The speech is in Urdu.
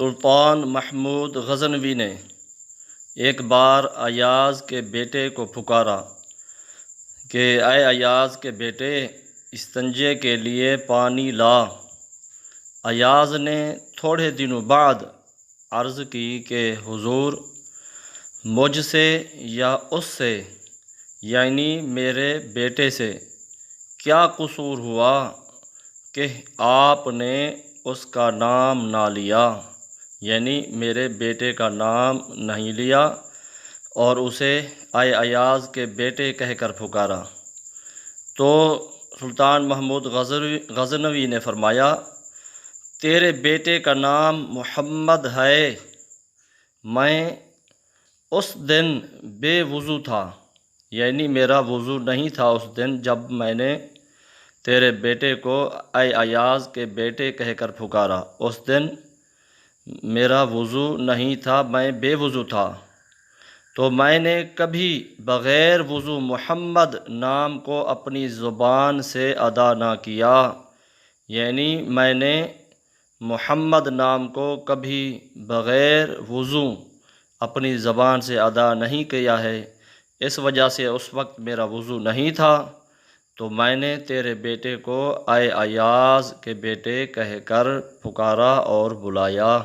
سلطان محمود غزنوی نے ایک بار ایاز کے بیٹے کو پکارا کہ اے ایاز کے بیٹے، استنجے کے لیے پانی لا۔ ایاز نے تھوڑے دنوں بعد عرض کی کہ حضور، مجھ سے یا اس سے، یعنی میرے بیٹے سے کیا قصور ہوا کہ آپ نے اس کا نام نہ لیا، یعنی میرے بیٹے کا نام نہیں لیا اور اسے اے ایاز کے بیٹے کہہ کر پکارا؟ تو سلطان محمود غزنوی نے فرمایا، تیرے بیٹے کا نام محمد ہے، میں اس دن بے وضو تھا، یعنی میرا وضو نہیں تھا اس دن جب میں نے تیرے بیٹے کو اے ایاز کے بیٹے کہہ کر پکارا۔ اس دن میرا وضو نہیں تھا، میں بے وضو تھا، تو میں نے کبھی بغیر وضو محمد نام کو اپنی زبان سے ادا نہ کیا، یعنی میں نے محمد نام کو کبھی بغیر وضو اپنی زبان سے ادا نہیں کیا ہے، اس وجہ سے اس وقت میرا وضو نہیں تھا، تو میں نے تیرے بیٹے کو اے ایاز کے بیٹے کہہ کر پکارا اور بلایا۔